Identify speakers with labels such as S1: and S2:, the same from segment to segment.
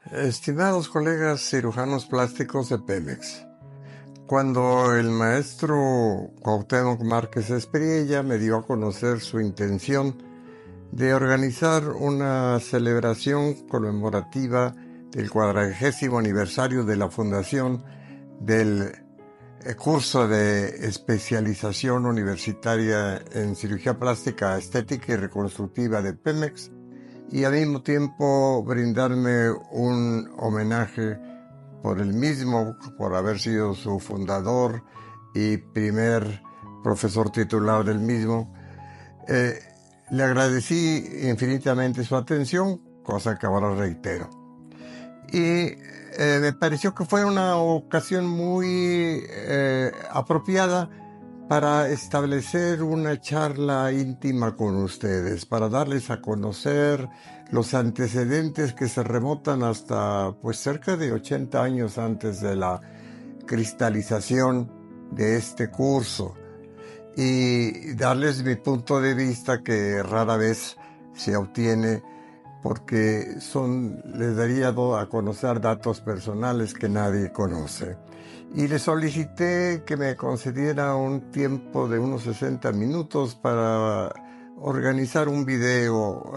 S1: Estimados colegas cirujanos plásticos de Pemex, cuando el maestro Cuauhtémoc Márquez Espriella me dio a conocer su intención de organizar una celebración conmemorativa del 40º aniversario de la fundación del curso de especialización universitaria en cirugía plástica, estética y reconstructiva de Pemex, y al mismo tiempo brindarme un homenaje por el mismo, por haber sido su fundador y primer profesor titular del mismo. Le agradecí infinitamente su atención, cosa que ahora reitero. Y me pareció que fue una ocasión muy apropiada para establecer una charla íntima con ustedes, para darles a conocer los antecedentes que se remontan hasta pues cerca de 80 años antes de la cristalización de este curso, y darles mi punto de vista que rara vez se obtiene porque les daría a conocer datos personales que nadie conoce. Y le solicité que me concediera un tiempo de unos 60 minutos para organizar un video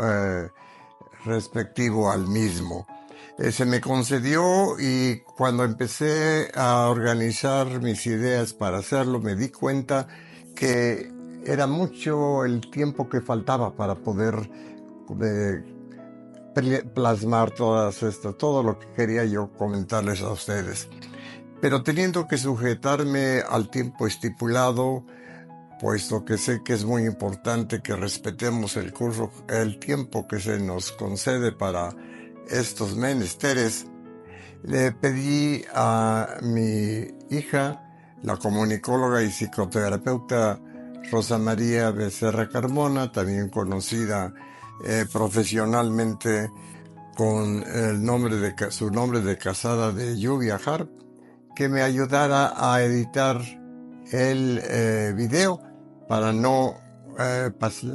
S1: respectivo al mismo. Se me concedió, y cuando empecé a organizar mis ideas para hacerlo, me di cuenta que era mucho el tiempo que faltaba para poder plasmar todo lo que quería yo comentarles a ustedes. Pero teniendo que sujetarme al tiempo estipulado, puesto que sé que es muy importante que respetemos el tiempo que se nos concede para estos menesteres, le pedí a mi hija, la comunicóloga y psicoterapeuta Rosa María Becerra Carmona, también conocida profesionalmente con su nombre de casada de Lluvia Harp, que me ayudara a editar el video para no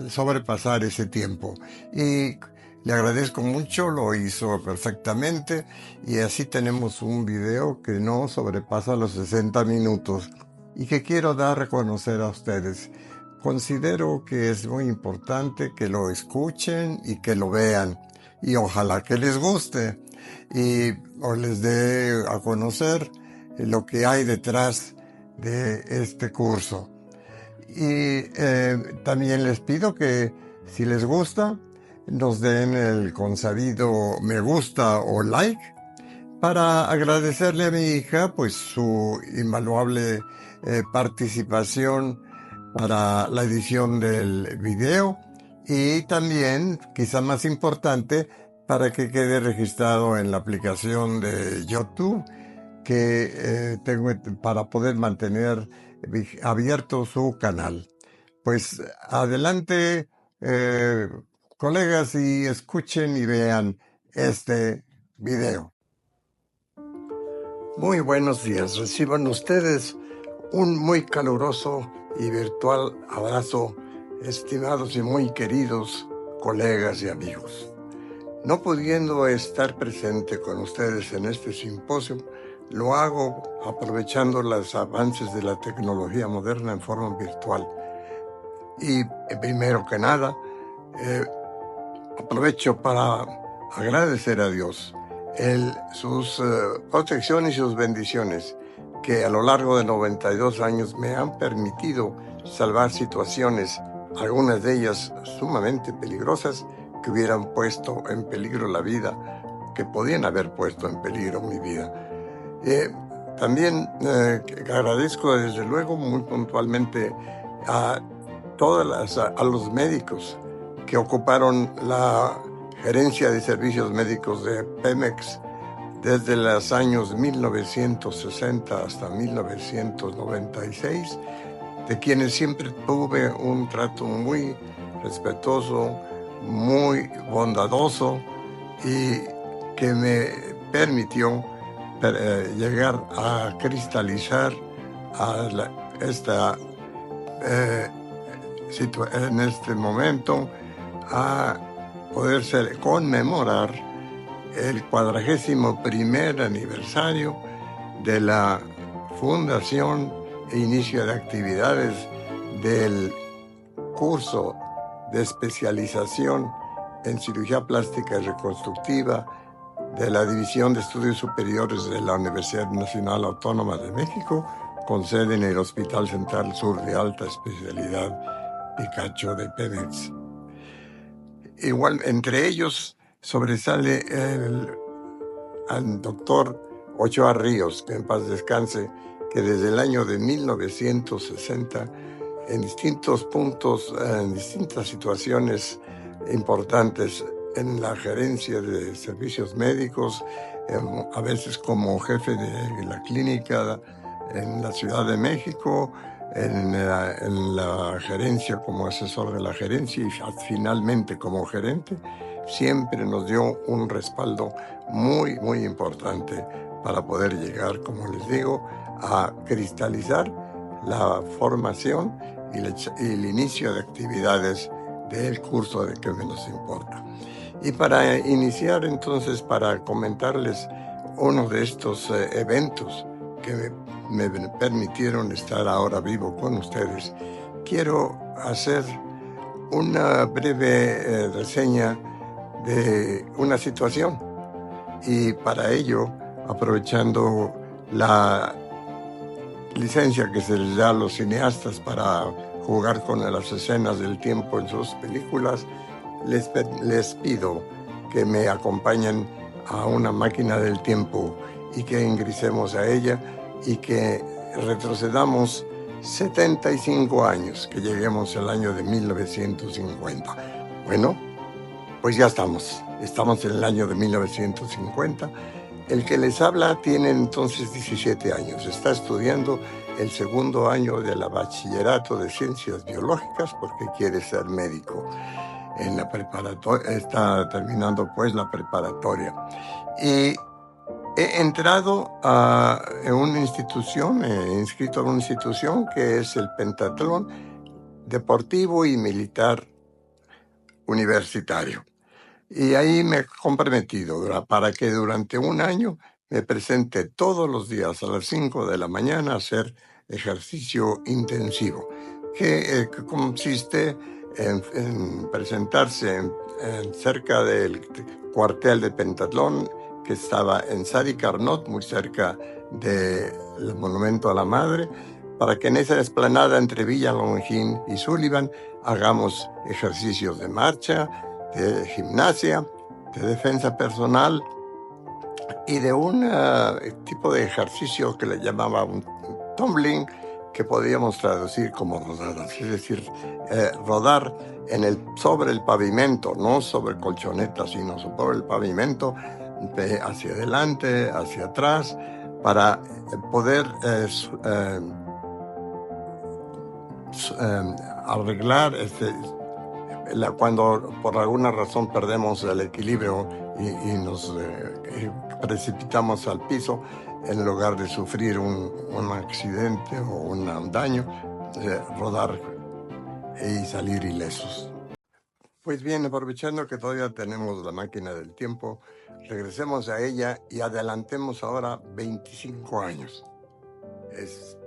S1: sobrepasar ese tiempo. Y le agradezco mucho, lo hizo perfectamente, y así tenemos un video que no sobrepasa los 60 minutos y que quiero dar a conocer a ustedes. Considero que es muy importante que lo escuchen y que lo vean, y ojalá que les guste y les dé a conocer lo que hay detrás de este curso. Y también les pido que, si les gusta, nos den el consabido me gusta o like para agradecerle a mi hija pues su invaluable participación para la edición del video, y también, quizá más importante, para que quede registrado en la aplicación de YouTube que tengo para poder mantener abierto su canal. Pues adelante, colegas, y escuchen y vean este video. Muy buenos días. Reciban ustedes un muy caluroso y virtual abrazo, estimados y muy queridos colegas y amigos. No pudiendo estar presente con ustedes en este simposio, lo hago aprovechando los avances de la tecnología moderna en forma virtual. Y primero que nada, aprovecho para agradecer a Dios sus protecciones y sus bendiciones, que a lo largo de 92 años me han permitido salvar situaciones, algunas de ellas sumamente peligrosas, que hubieran puesto en peligro la vida, que podían haber puesto en peligro mi vida. También agradezco desde luego muy puntualmente a los médicos que ocuparon la gerencia de servicios médicos de Pemex desde los años 1960 hasta 1996, de quienes siempre tuve un trato muy respetuoso, muy bondadoso, y que me permitió llegar a cristalizar en este momento, a poder conmemorar el 41º aniversario de la fundación e inicio de actividades del curso de especialización en cirugía plástica y reconstructiva de la División de Estudios Superiores de la Universidad Nacional Autónoma de México, con sede en el Hospital Central Sur de Alta Especialidad Picacho de Pemex. Igual, entre ellos sobresale al doctor Ochoa Ríos, que en paz descanse, que desde el año de 1960, en distintos puntos, en distintas situaciones importantes en la gerencia de servicios médicos, a veces como jefe de la clínica en la Ciudad de México, en la gerencia como asesor de la gerencia y finalmente como gerente, siempre nos dio un respaldo muy, muy importante para poder llegar, como les digo, a cristalizar la formación y el inicio de actividades del curso de que nos importa. Y para iniciar entonces, para comentarles uno de estos eventos que me permitieron estar ahora vivo con ustedes, quiero hacer una breve reseña de una situación. Y para ello, aprovechando la licencia que se les da a los cineastas para jugar con las escenas del tiempo en sus películas, les pido que me acompañen a una máquina del tiempo y que ingresemos a ella y que retrocedamos 75 años, que lleguemos al año de 1950. Bueno, pues ya estamos en el año de 1950. El que les habla tiene entonces 17 años, está estudiando el segundo año de la bachillerato de ciencias biológicas porque quiere ser médico. En la preparatoria, está terminando pues la preparatoria. Y he entrado en una institución, inscrito en una institución que es el Pentatlón Deportivo y Militar Universitario. Y ahí me he comprometido para que durante un año me presente todos los días a las 5 de la mañana a hacer ejercicio intensivo, que consiste en presentarse cerca del cuartel de Pentatlón, que estaba en Sadi Carnot, muy cerca del Monumento a la Madre, para que en esa explanada entre Villa Longín y Sullivan hagamos ejercicios de marcha, de gimnasia, de defensa personal y de un tipo de ejercicio que le llamaba un tumbling, que podíamos traducir como rodadas, es decir, rodar sobre el pavimento, no sobre colchonetas, sino sobre el pavimento, hacia adelante, hacia atrás, para poder arreglar cuando por alguna razón perdemos el equilibrio y nos precipitamos al piso, en lugar de sufrir un accidente o un daño, rodar y salir ilesos. Pues bien, aprovechando que todavía tenemos la máquina del tiempo, regresemos a ella y adelantemos ahora 25 años.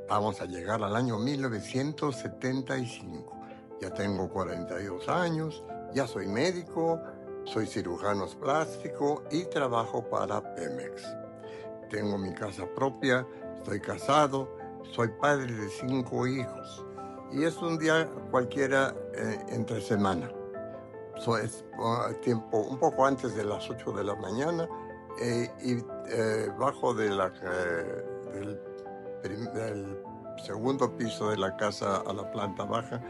S1: Vamos a llegar al año 1975. Ya tengo 42 años, ya soy médico, soy cirujano plástico y trabajo para Pemex. Tengo mi casa propia, estoy casado, soy padre de 5 hijos. Y es un día cualquiera entre semana. Es tiempo un poco antes de las 8 de la mañana y bajo del segundo piso de la casa a la planta baja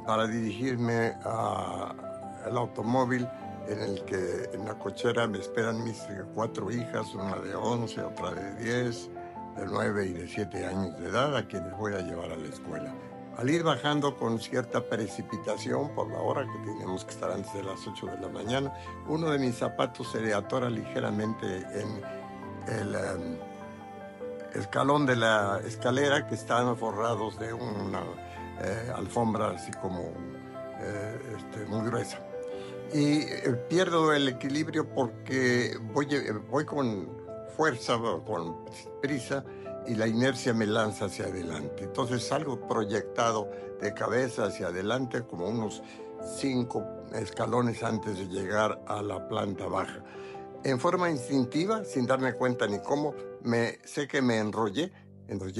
S1: para dirigirme al automóvil en la cochera me esperan mis 4 hijas, una de 11, otra de 10, de 9 y de 7 años de edad, a quienes voy a llevar a la escuela. Al ir bajando con cierta precipitación por la hora que tenemos que estar antes de las 8 de la mañana, uno de mis zapatos se le atora ligeramente en el escalón de la escalera, que están forrados de una alfombra así como muy gruesa. y pierdo el equilibrio porque voy con fuerza, con prisa, y la inercia me lanza hacia adelante. Entonces salgo proyectado de cabeza hacia adelante como unos 5 escalones antes de llegar a la planta baja. En forma instintiva, sin darme cuenta ni cómo, sé que me enrollé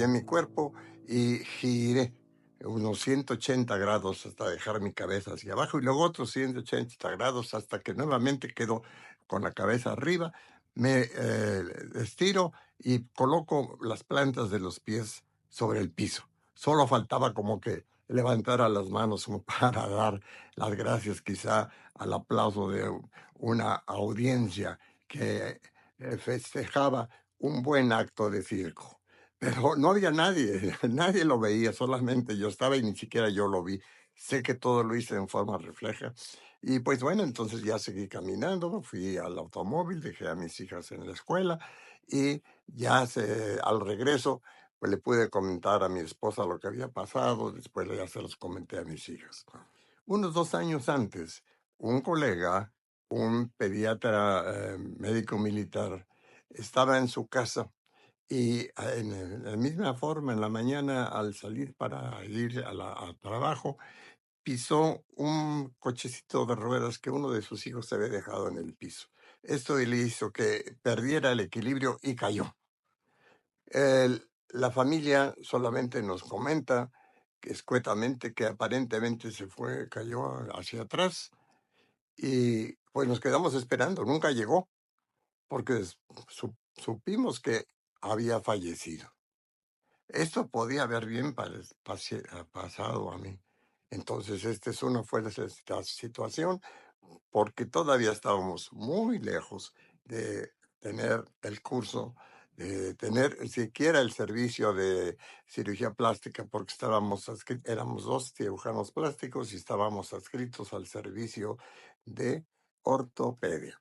S1: mi cuerpo y giré unos 180 grados hasta dejar mi cabeza hacia abajo y luego otros 180 grados hasta que nuevamente quedo con la cabeza arriba. Me estiro y coloco las plantas de los pies sobre el piso. Solo faltaba como que levantara las manos como para dar las gracias quizá al aplauso de una audiencia que festejaba un buen acto de circo. Pero no había nadie, nadie lo veía, solamente yo estaba y ni siquiera yo lo vi. Sé que todo lo hice en forma refleja. Y pues bueno, entonces ya seguí caminando, fui al automóvil, dejé a mis hijas en la escuela y al regreso, pues le pude comentar a mi esposa lo que había pasado, después ya se los comenté a mis hijas. Unos 2 años antes, un colega, un pediatra médico militar, estaba en su casa y en la misma forma, en la mañana, al salir para ir al trabajo, pisó un cochecito de ruedas que uno de sus hijos se había dejado en el piso. Esto le hizo que perdiera el equilibrio y cayó. La familia solamente nos comenta que escuetamente que aparentemente cayó hacia atrás y pues nos quedamos esperando, nunca llegó, porque supimos que había fallecido. Esto podía haber bien pasado a mí. Entonces, fue esta situación, porque todavía estábamos muy lejos de tener el curso, de tener siquiera el servicio de cirugía plástica, porque éramos 2 cirujanos plásticos y estábamos adscritos al servicio de ortopedia.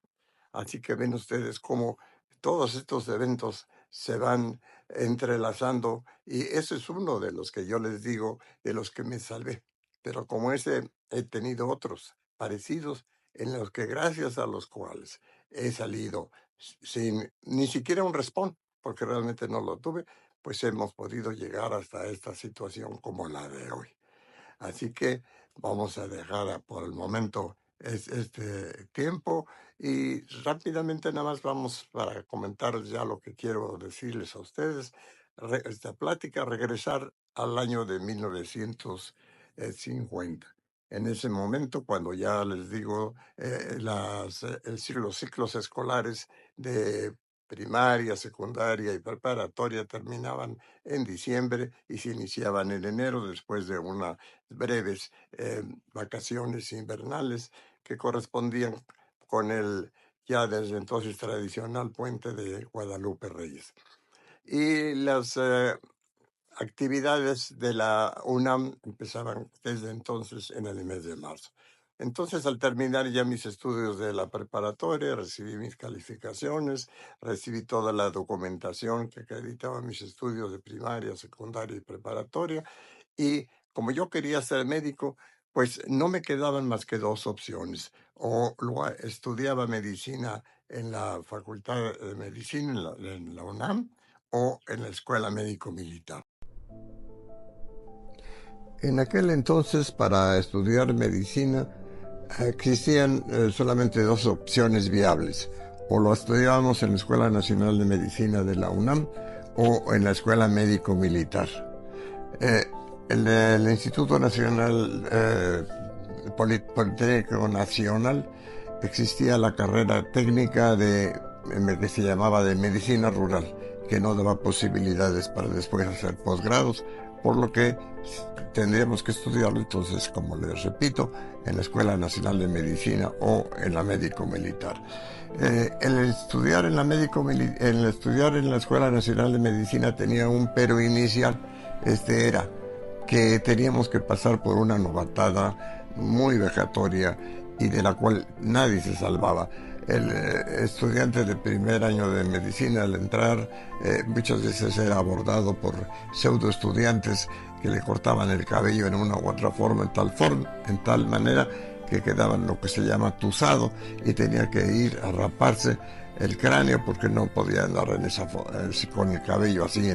S1: Así que ven ustedes cómo todos estos eventos se van entrelazando y ese es uno de los que yo les digo, de los que me salvé. Pero como ese, he tenido otros parecidos en los que gracias a los cuales he salido sin ni siquiera un raspón, porque realmente no lo tuve, pues hemos podido llegar hasta esta situación como la de hoy. Así que vamos a dejar por el momento este tiempo y rápidamente nada más vamos para comentar ya lo que quiero decirles a ustedes. Esta plática, regresar al año de 1950. En ese momento, cuando ya les digo, los ciclos escolares de primaria, secundaria y preparatoria terminaban en diciembre y se iniciaban en enero después de unas breves vacaciones invernales que correspondían con el ya desde entonces tradicional puente de Guadalupe Reyes. Y las actividades de la UNAM empezaban desde entonces en el mes de marzo. Entonces, al terminar ya mis estudios de la preparatoria, recibí mis calificaciones, recibí toda la documentación que acreditaba mis estudios de primaria, secundaria y preparatoria. Y como yo quería ser médico, pues no me quedaban más que 2 opciones. O estudiaba medicina en la Facultad de Medicina, en la UNAM, o en la Escuela Médico Militar. En aquel entonces, para estudiar medicina, existían solamente 2 opciones viables. O lo estudiábamos en la Escuela Nacional de Medicina de la UNAM o en la Escuela Médico Militar. El Instituto Nacional Politécnico Nacional existía la carrera técnica que se llamaba de Medicina Rural, que no daba posibilidades para después hacer posgrados, por lo que tendríamos que estudiarlo entonces, como les repito, en la Escuela Nacional de Medicina o en la Médico Militar. El estudiar en la Escuela Nacional de Medicina tenía un pero inicial. Era que teníamos que pasar por una novatada muy vejatoria y de la cual nadie se salvaba. El estudiante de primer año de medicina, al entrar, muchas veces era abordado por pseudo estudiantes que le cortaban el cabello en una u otra forma, en tal manera que quedaban lo que se llama tusado, y tenía que ir a raparse el cráneo porque no podía andar con el cabello así,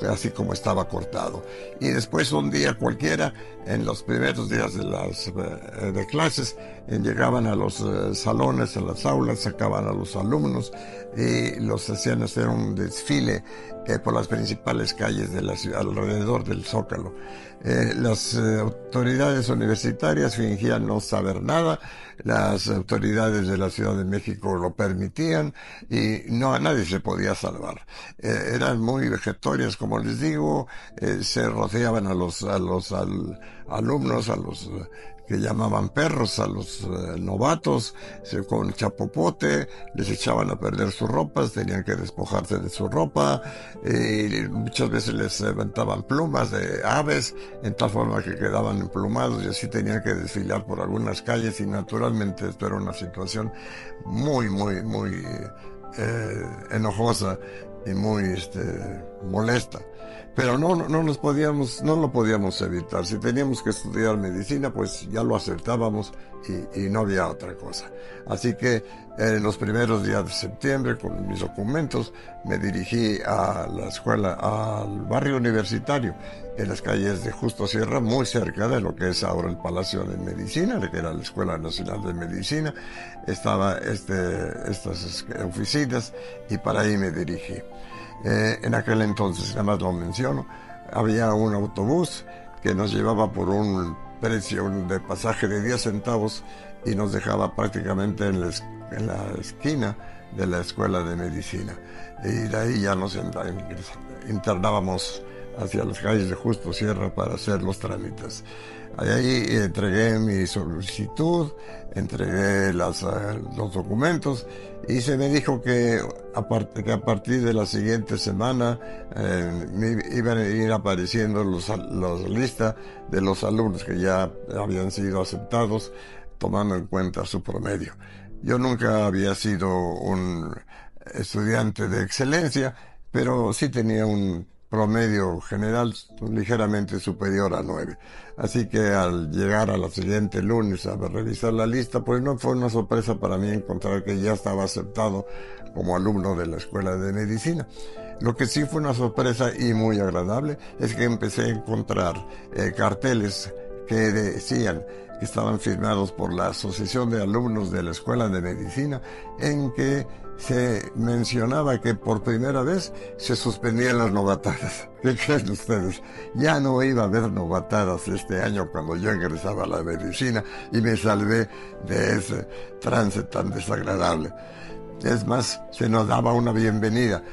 S1: así como estaba cortado. Y después un día cualquiera, en los primeros días de clases, llegaban a los salones, a las aulas, sacaban a los alumnos y los hacían hacer un desfile por las principales calles de la ciudad, alrededor del Zócalo. Las autoridades universitarias fingían no saber nada, las autoridades de la Ciudad de México lo permitían y no, a nadie se podía salvar. Eran muy vegetarias, como les digo, se rociaban a los alumnos, a los que llamaban perros, a los novatos, con chapopote, les echaban a perder sus ropas, tenían que despojarse de su ropa, y muchas veces les levantaban plumas de aves, en tal forma que quedaban emplumados, y así tenían que desfilar por algunas calles, y naturalmente esto era una situación muy enojosa y muy molesta. Pero no lo podíamos evitar. Si teníamos que estudiar medicina, pues ya lo aceptábamos y no había otra cosa. Así que en los primeros días de septiembre, con mis documentos, me dirigí a la escuela, al barrio universitario, en las calles de Justo Sierra, muy cerca de lo que es ahora el Palacio de Medicina, que era la Escuela Nacional de Medicina. Estaba estas oficinas, y para ahí me dirigí. En aquel entonces, nada más lo menciono, había un autobús que nos llevaba por un precio de pasaje de 10 centavos y nos dejaba prácticamente en la esquina de la Escuela de Medicina. Y de ahí ya nos internábamos hacia las calles de Justo Sierra para hacer los trámites. Ahí entregué mi solicitud, entregué los documentos, y se me dijo que a partir de la siguiente semana me iban a ir apareciendo las listas de los alumnos que ya habían sido aceptados, tomando en cuenta su promedio. Yo nunca había sido un estudiante de excelencia, pero sí tenía un promedio general ligeramente superior a 9. Así que al llegar a la siguiente lunes a revisar la lista, pues no fue una sorpresa para mí encontrar que ya estaba aceptado como alumno de la Escuela de Medicina. Lo que sí fue una sorpresa y muy agradable es que empecé a encontrar carteles que decían que estaban firmados por la Asociación de Alumnos de la Escuela de Medicina, en que se mencionaba que por primera vez se suspendían las novatadas. ¿Qué creen ustedes? Ya no iba a haber novatadas este año cuando yo ingresaba a la medicina, y me salvé de ese trance tan desagradable. Es más, se nos daba una bienvenida.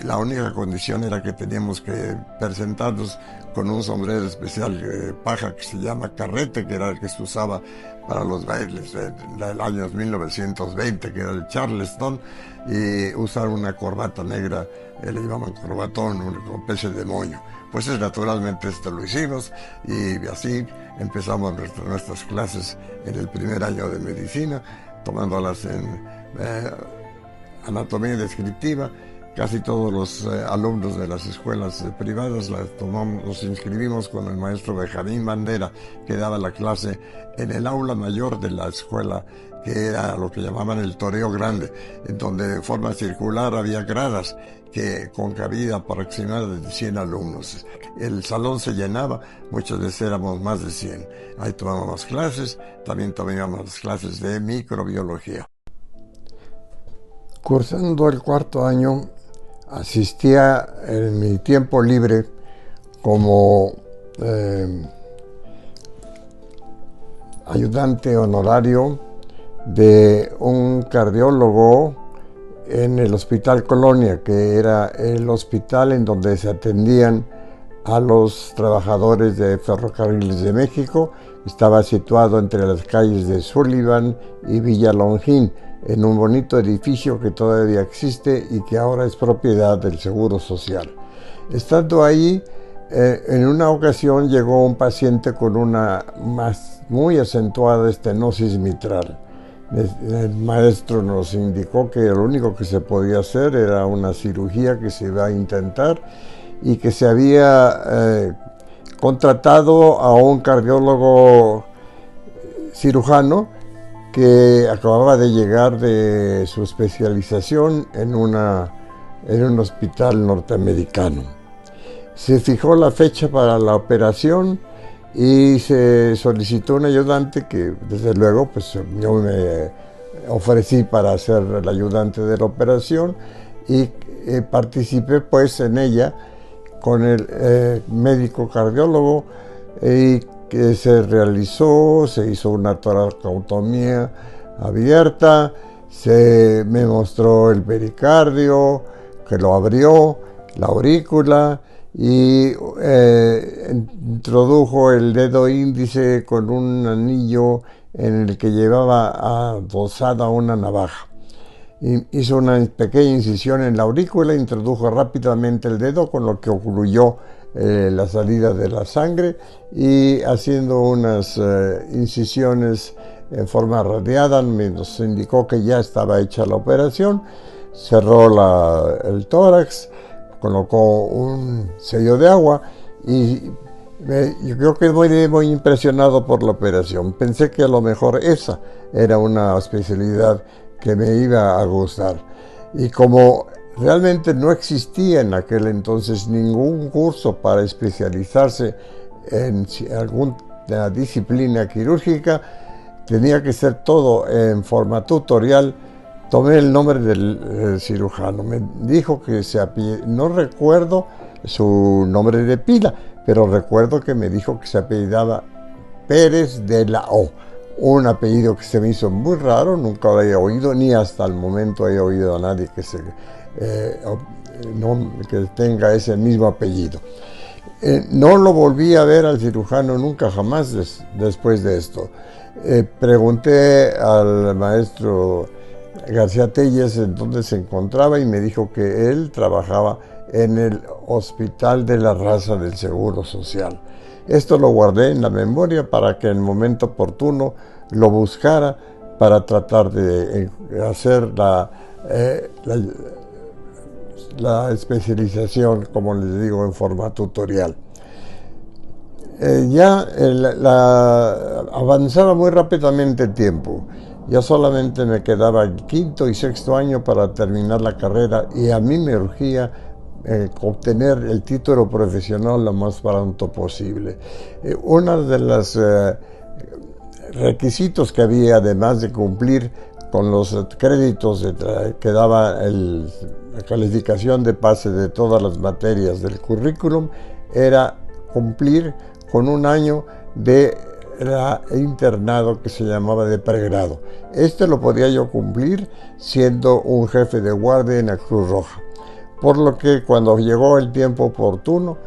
S1: La única condición era que teníamos que presentarnos con un sombrero especial paja que se llama carrete, que era el que se usaba para los bailes del año 1920, que era el Charleston, y usar una corbata negra, le llamaban corbatón, una especie de moño. Pues naturalmente esto lo hicimos, y así empezamos nuestras clases en el primer año de medicina, tomándolas en anatomía descriptiva. Casi todos los alumnos de las escuelas privadas nos inscribimos con el maestro Benjamín Bandera, que daba la clase en el aula mayor de la escuela, que era lo que llamaban el toreo grande, en donde de forma circular había gradas que con cabida aproximada de 100 alumnos. El salón se llenaba, muchas veces éramos más de 100. Ahí tomábamos clases, también tomábamos clases de microbiología. Cursando el cuarto año, asistía en mi tiempo libre como ayudante honorario de un cardiólogo en el Hospital Colonia, que era el hospital en donde se atendían a los trabajadores de Ferrocarriles de México. Estaba situado entre las calles de Sullivan y Villa Longín, en un bonito edificio que todavía existe y que ahora es propiedad del Seguro Social. Estando ahí, en una ocasión llegó un paciente con una muy acentuada estenosis mitral. El maestro nos indicó que lo único que se podía hacer era una cirugía que se iba a intentar, y que se había contratado a un cardiólogo cirujano que acababa de llegar de su especialización en un hospital norteamericano. Se fijó la fecha para la operación y se solicitó un ayudante que, desde luego, pues yo me ofrecí para ser el ayudante de la operación y participé pues en ella con el médico cardiólogo y que se realizó, se hizo una toracotomía abierta, se me mostró el pericardio, que lo abrió, la aurícula, y introdujo el dedo índice con un anillo en el que llevaba adosada una navaja. Hizo una pequeña incisión en la aurícula, introdujo rápidamente el dedo, con lo que ocluyó la salida de la sangre, y haciendo unas incisiones en forma radiada nos indicó que ya estaba hecha la operación. Cerró el tórax, colocó un sello de agua y yo creo que muy impresionado por la operación. Pensé que a lo mejor esa era una especialidad que me iba a gustar. Y como realmente no existía en aquel entonces ningún curso para especializarse en alguna disciplina quirúrgica, tenía que ser todo en forma tutorial. Tomé el nombre del cirujano. Me dijo que no recuerdo su nombre de pila, pero recuerdo que me dijo que se apellidaba Pérez de la O. Un apellido que se me hizo muy raro, nunca lo había oído, ni hasta el momento he oído a nadie que tenga ese mismo apellido. No lo volví a ver al cirujano nunca jamás después de esto. Pregunté al maestro García Telles en dónde se encontraba y me dijo que él trabajaba en el Hospital de la Raza del Seguro Social. Esto lo guardé en la memoria para que en el momento oportuno lo buscara para tratar de hacer la especialización, como les digo, en forma tutorial. Avanzaba muy rápidamente el tiempo. Ya solamente me quedaba el quinto y sexto año para terminar la carrera y a mí me urgía obtener el título profesional lo más pronto posible. Uno de los requisitos que había, además de cumplir con los créditos que daba la calificación de pase de todas las materias del currículum, era cumplir con un año de internado que se llamaba de pregrado. Este lo podía yo cumplir siendo un jefe de guardia en la Cruz Roja. Por lo que cuando llegó el tiempo oportuno,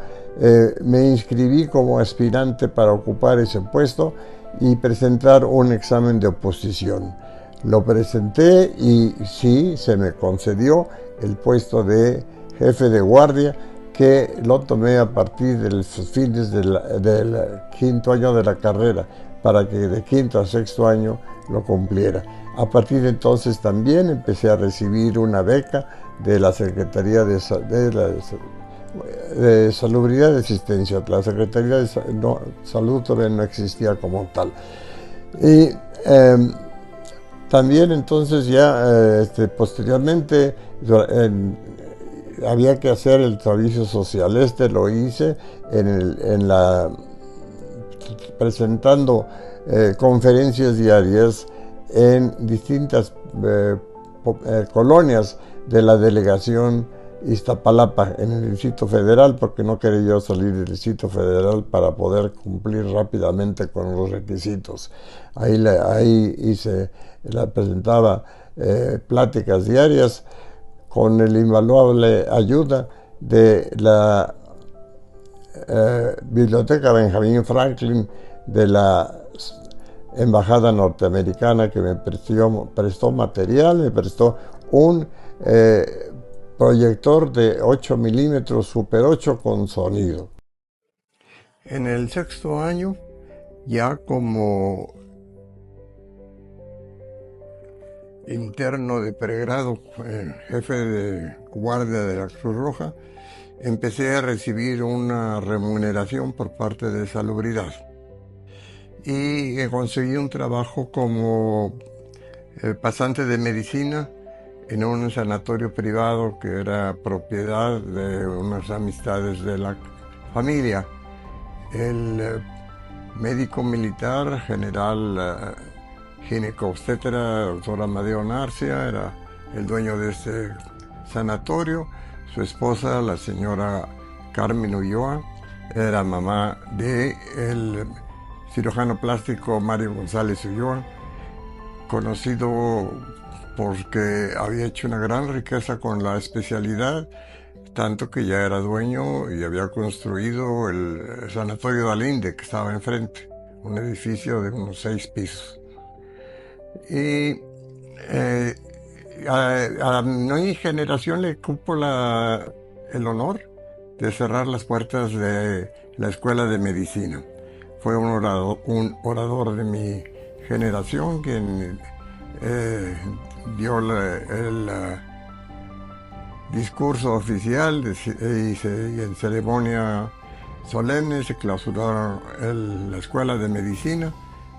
S1: me inscribí como aspirante para ocupar ese puesto y presentar un examen de oposición. Lo presenté y sí, se me concedió el puesto de jefe de guardia, que lo tomé a partir de los fines del quinto año de la carrera, para que de quinto a sexto año lo cumpliera. A partir de entonces también empecé a recibir una beca de la Secretaría de Salubridad y Asistencia. La Secretaría de Salud todavía no existía como tal. Y también entonces ya posteriormente había que hacer el servicio social. Lo hice presentando conferencias diarias en distintas colonias de la delegación Iztapalapa, en el Distrito Federal, porque no quería yo salir del Distrito Federal para poder cumplir rápidamente con los requisitos. Ahí presentaba pláticas diarias con el invaluable ayuda de la Biblioteca Benjamin Franklin de la Embajada Norteamericana, que me prestó material, me prestó un proyector de 8 milímetros Super 8 con sonido. En el sexto año, ya como interno de pregrado, jefe de guardia de la Cruz Roja, empecé a recibir una remuneración por parte de Salubridad. y conseguí un trabajo como pasante de medicina en un sanatorio privado que era propiedad de unas amistades de la familia. El médico militar, general ginecobstetra, doctor Amadeo Narcia, era el dueño de este sanatorio. Su esposa, la señora Carmen Ulloa, era mamá del cirujano plástico Mario González Ulloa, conocido porque había hecho una gran riqueza con la especialidad, tanto que ya era dueño y había construido el sanatorio de Alinde, que estaba enfrente, un edificio de unos 6 pisos. Y a mi generación le cupo el honor de cerrar las puertas de la escuela de medicina. Fue un orador de mi generación quien dio el discurso oficial y en ceremonia solemne se clausuraron la escuela de medicina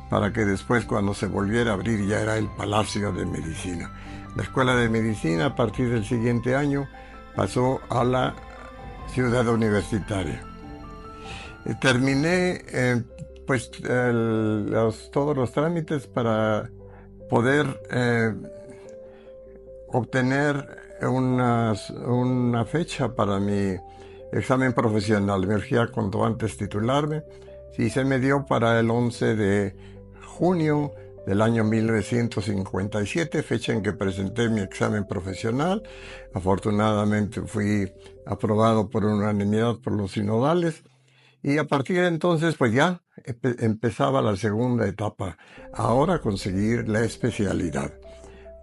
S1: para que después, cuando se volviera a abrir, ya era el Palacio de Medicina. La escuela de medicina, a partir del siguiente año, pasó a la ciudad universitaria. Terminé todos los trámites para poder obtener una fecha para mi examen profesional. Me urgía cuanto antes titularme y se me dio para el 11 de junio del año 1957, fecha en que presenté mi examen profesional. Afortunadamente fui aprobado por unanimidad por los sinodales y a partir de entonces pues ya empezaba la segunda etapa, ahora conseguir la especialidad.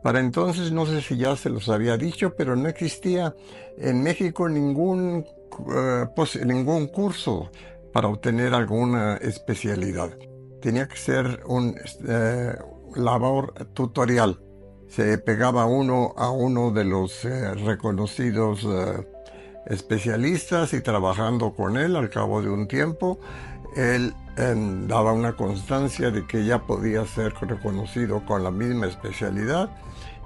S1: Para entonces, no sé si ya se los había dicho, pero no existía en México ningún curso para obtener alguna especialidad. Tenía que ser un labor tutorial. Se pegaba uno a uno de los reconocidos especialistas y trabajando con él al cabo de un tiempo, él daba una constancia de que ya podía ser reconocido con la misma especialidad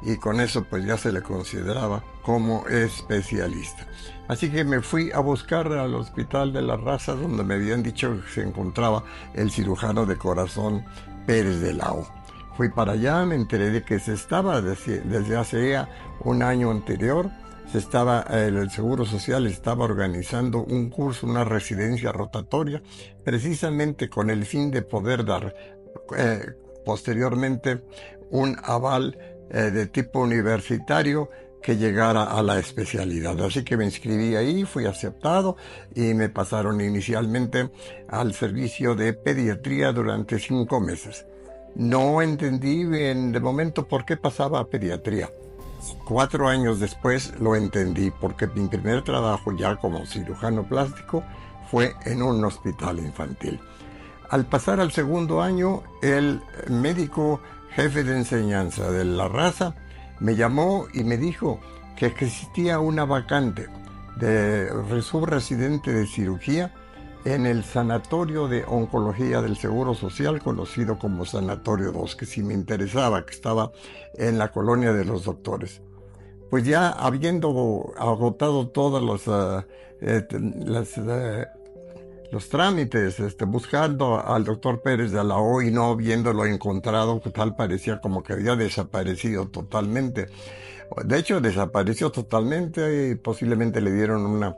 S1: y con eso pues ya se le consideraba como especialista. Así que me fui a buscar al Hospital de la Raza, donde me habían dicho que se encontraba el cirujano de corazón Pérez de la O. Fui para allá, me enteré de que se estaba desde hace un año anterior, el Seguro Social estaba organizando un curso, una residencia rotatoria, precisamente con el fin de poder dar posteriormente un aval de tipo universitario que llegara a la especialidad. Así que me inscribí ahí, fui aceptado y me pasaron inicialmente al servicio de pediatría durante 5 meses. No entendí de momento por qué pasaba a pediatría. 4 años después lo entendí, porque mi primer trabajo ya como cirujano plástico fue en un hospital infantil. Al pasar al segundo año, el médico jefe de enseñanza de la Raza me llamó y me dijo que existía una vacante de subresidente de cirugía en el Sanatorio de Oncología del Seguro Social, conocido como Sanatorio 2, que si me interesaba, que estaba en la Colonia de los Doctores. Pues ya habiendo agotado todos los trámites, buscando al doctor Pérez de la O y no habiéndolo encontrado, tal parecía como que había desaparecido totalmente. De hecho, desapareció totalmente y posiblemente le dieron una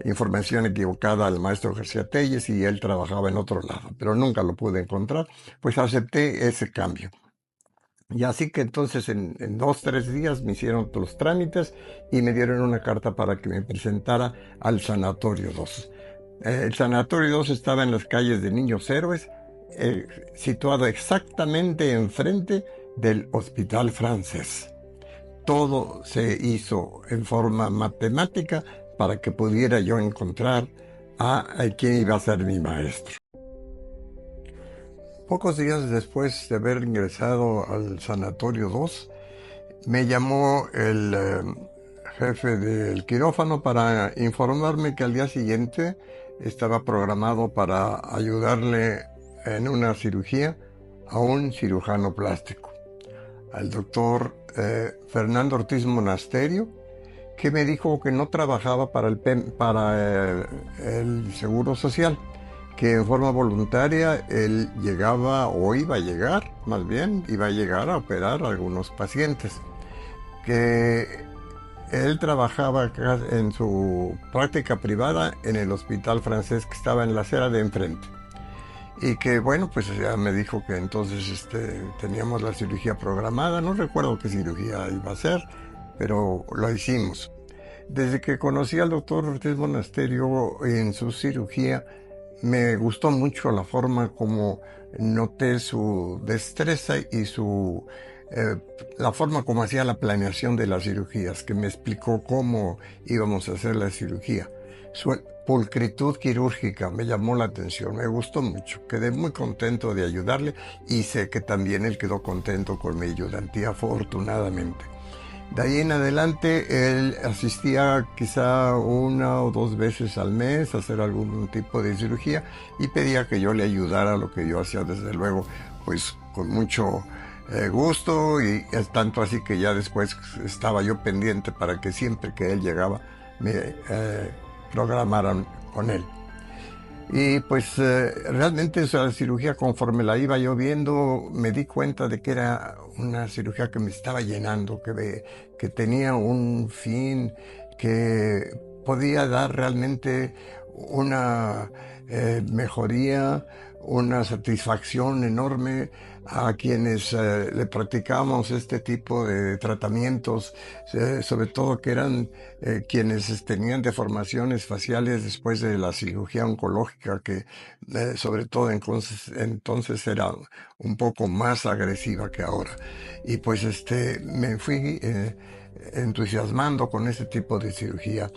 S1: información equivocada al maestro García Telles y él trabajaba en otro lado, pero nunca lo pude encontrar, pues acepté ese cambio. Y así que entonces en 2-3 días me hicieron los trámites y me dieron una carta para que me presentara al Sanatorio 2. El Sanatorio 2 estaba en las calles de Niños Héroes, situado exactamente enfrente del Hospital Francés. Todo se hizo en forma matemática para que pudiera yo encontrar a quien iba a ser mi maestro. Pocos días después de haber ingresado al Sanatorio 2, me llamó el jefe del quirófano para informarme que al día siguiente estaba programado para ayudarle en una cirugía a un cirujano plástico, al doctor Fernando Ortiz Monasterio, que me dijo que no trabajaba para el Seguro Social, que en forma voluntaria él llegaba, o iba a llegar, más bien, iba a llegar a operar a algunos pacientes, que él trabajaba en su práctica privada en el hospital francés que estaba en la acera de enfrente. Y que bueno, pues ya me dijo que entonces teníamos la cirugía programada, no recuerdo qué cirugía iba a ser, pero lo hicimos. Desde que conocí al doctor Ortiz Monasterio en su cirugía, me gustó mucho la forma como noté su destreza y eh, la forma como hacía la planeación de las cirugías, que me explicó cómo íbamos a hacer la cirugía. Su pulcritud quirúrgica me llamó la atención, me gustó mucho, quedé muy contento de ayudarle y sé que también él quedó contento con mi ayudantía, afortunadamente. De ahí en adelante él asistía quizá 1 o 2 veces al mes a hacer algún tipo de cirugía y pedía que yo le ayudara a lo que yo hacía, desde luego, pues con mucho gusto, y es tanto así que ya después estaba yo pendiente para que siempre que él llegaba me programaran con él. Y pues realmente esa cirugía, conforme la iba yo viendo, me di cuenta de que era una cirugía que me estaba llenando, que tenía un fin, que podía dar realmente una mejoría, una satisfacción enorme a quienes le practicamos este tipo de tratamientos, sobre todo que eran quienes tenían deformaciones faciales después de la cirugía oncológica, que sobre todo entonces era un poco más agresiva que ahora. Y pues me fui entusiasmando con ese tipo de cirugía,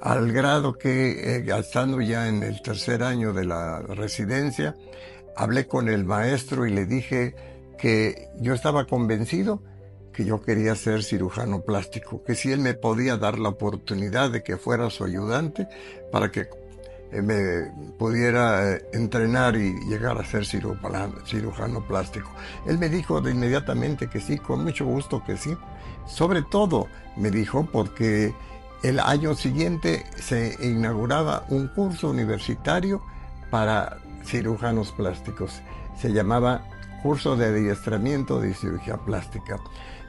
S1: al grado que estando ya en el tercer año de la residencia, hablé con el maestro y le dije que yo estaba convencido que yo quería ser cirujano plástico, que si él me podía dar la oportunidad de que fuera su ayudante para que me pudiera entrenar y llegar a ser cirujano plástico. Él me dijo de inmediatamente que sí, con mucho gusto que sí. Sobre todo, me dijo, porque el año siguiente se inauguraba un curso universitario para cirujanos plásticos. Se llamaba Curso de Adiestramiento de Cirugía Plástica,